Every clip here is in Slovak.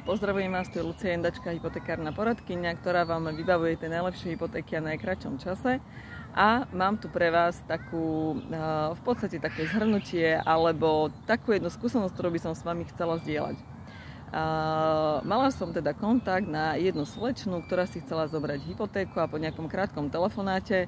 Pozdravujem vás, tu je Lucia Jendačka, hypotekárna poradkyňa, ktorá vám vybavuje tie najlepšie hypotéky a najkratšom čase. A mám tu pre vás v podstate také zhrnutie alebo takú jednu skúsenosť, ktorú by som s vami chcela zdieľať. Mala som teda kontakt na jednu slečnu, ktorá si chcela zobrať hypotéku a po nejakom krátkom telefonáte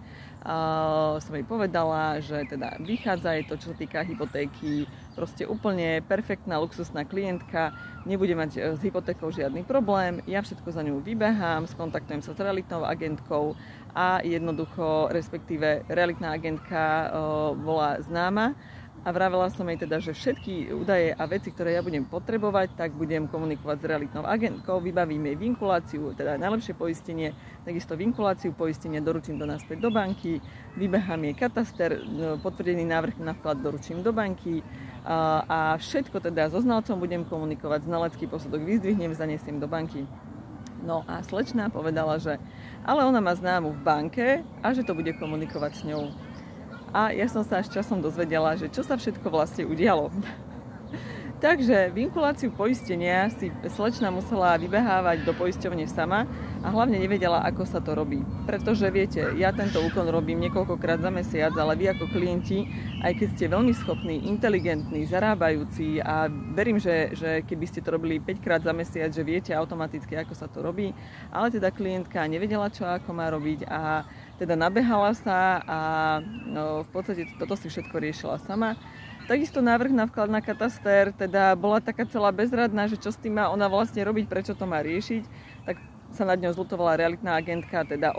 som jej povedala, že teda vychádza jej to, čo sa týka hypotéky, proste úplne perfektná, luxusná klientka, nebude mať s hypotékou žiadny problém, ja všetko za ňu vybehám, skontaktujem sa s realitnou agentkou a jednoducho, respektíve realitná agentka bola známa. A vravela som jej teda, že všetky údaje a veci, ktoré ja budem potrebovať, tak budem komunikovať s realitnou agentkou, vybavím jej vinkuláciu, teda najlepšie poistenie, takisto vinkuláciu poistenia, doručím to naspäť do banky, vybehám jej kataster, potvrdený návrh na vklad doručím do banky a všetko teda so znalcom budem komunikovať, znalecký posudok vyzdvihnem, zaniesiem do banky. No a slečná povedala, že ale ona má známu v banke a že to bude komunikovať s ňou. A ja som sa až časom dozvedela, že čo sa všetko vlastne udialo. Takže vinkuláciu poistenia si slečna musela vybehávať do poisťovne sama a hlavne nevedela, ako sa to robí. Pretože viete, ja tento úkon robím niekoľkokrát za mesiac, ale vy ako klienti, aj keď ste veľmi schopní, inteligentní, zarábajúci a verím, že keby ste to robili 5 krát za mesiac, že viete automaticky, ako sa to robí, ale teda klientka nevedela, čo ako má robiť a teda nabehala sa a v podstate toto si všetko riešila sama. Takisto návrh na vklad na kataster, teda bola taká celá bezradná, že čo s tým má ona vlastne robiť, prečo to má riešiť, tak sa nad ňou zľutovala realitná agentka, teda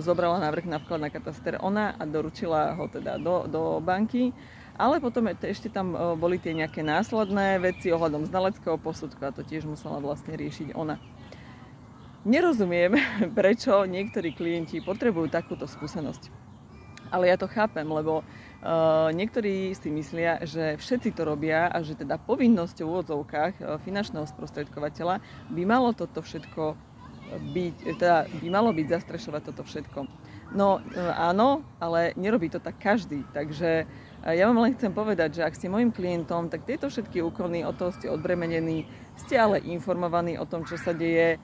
zobrala návrh na vklad na kataster ona a doručila ho teda do banky. Ale potom ešte tam boli tie nejaké následné veci ohľadom znaleckého posudku a to tiež musela vlastne riešiť ona. Nerozumiem, prečo niektorí klienti potrebujú takúto skúsenosť. Ale ja to chápem, lebo niektorí si myslia, že všetci to robia a že teda povinnosťou v úvodzovkách finančného sprostredkovateľa by malo toto všetko byť, teda by malo byť zastrešovať toto všetko. No áno, ale nerobí to tak každý, takže ja vám len chcem povedať, že ak ste môjim klientom, tak tieto všetky úkony, od toho ste odbremenení, ste ale informovaní o tom, čo sa deje,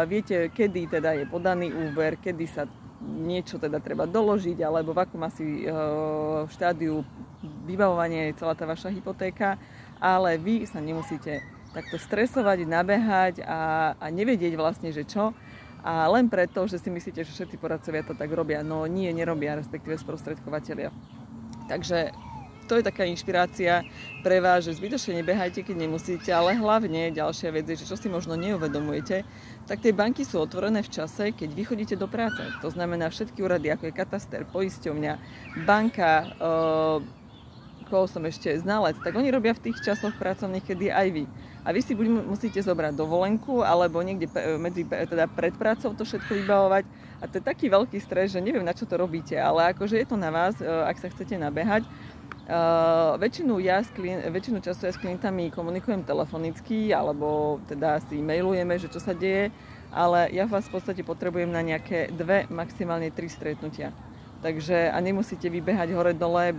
viete, kedy teda je podaný úver, kedy sa niečo teda treba doložiť, alebo v akom asi štádiu vybavovania je celá tá vaša hypotéka, ale vy sa nemusíte takto stresovať, nabehať a nevedieť vlastne, že čo. A len preto, že si myslíte, že všetci poradcovia to tak robia. No nie, nerobia, respektíve sprostredkovateľia. Takže to je taká inšpirácia pre vás, že zbytočne nebehajte, keď nemusíte, ale hlavne ďalšia vec je, že čo si možno neuvedomujete, tak tie banky sú otvorené v čase, keď vy chodíte do práce. To znamená všetky úrady, ako je kataster, poisťovňa, banka, koho som ešte znalec, tak oni robia v tých časoch pracovných, kedy aj vy. A vy si buď musíte zobrať dovolenku, alebo niekde teda pred prácou to všetko vybavovať. A to je taký veľký stres, že neviem, na čo to robíte, ale akože je to na vás, ak sa chcete nabehať. Väčšinu času ja s klientami komunikujem telefonicky, alebo teda si mailujeme, že čo sa deje, ale ja vás v podstate potrebujem na nejaké 2, maximálne 3 stretnutia. Takže a nemusíte vybehať hore-dole,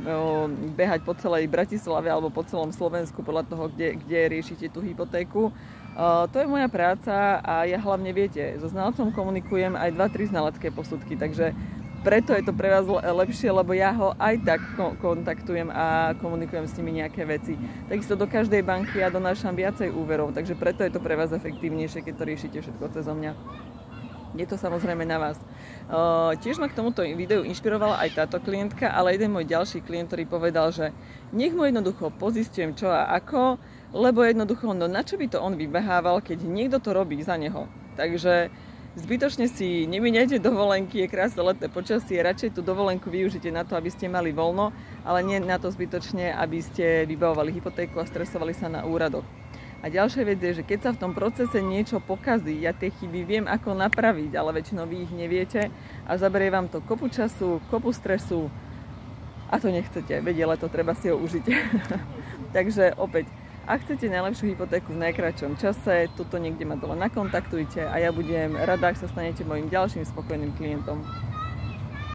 behať po celej Bratislave alebo po celom Slovensku podľa toho, kde riešite tú hypotéku. To je moja práca a ja hlavne viete, so znalcom komunikujem aj 2-3 znalecké posudky, takže preto je to pre vás lepšie, lebo ja ho aj tak kontaktujem a komunikujem s nimi nejaké veci. Takisto do každej banky ja donášam viacej úverov, takže preto je to pre vás efektívnejšie, keď to riešite všetko cezo mňa. Je to samozrejme na vás. Tiež ma k tomuto videu inšpirovala aj táto klientka, ale jeden môj ďalší klient, ktorý povedal, že nech mu jednoducho pozistujem čo a ako, lebo jednoducho, no na čo by to on vybehával, keď niekto to robí za neho. Takže zbytočne si nemíňajte dovolenky, je krásne letné počasie, radšej tú dovolenku využite na to, aby ste mali voľno, ale nie na to zbytočne, aby ste vybavovali hypotéku a stresovali sa na úradoch. A ďalšia vec je, že keď sa v tom procese niečo pokazí, ja tie chyby viem ako napraviť, ale väčšinou vy ich neviete a zaberie vám to kopu času, kopu stresu a to nechcete, veď ale to treba si ho užiť. Takže opäť, ak chcete najlepšiu hypotéku v najkratšom čase, tuto niekde ma dole nakontaktujte a ja budem rada, ak sa stanete mojim ďalším spokojným klientom.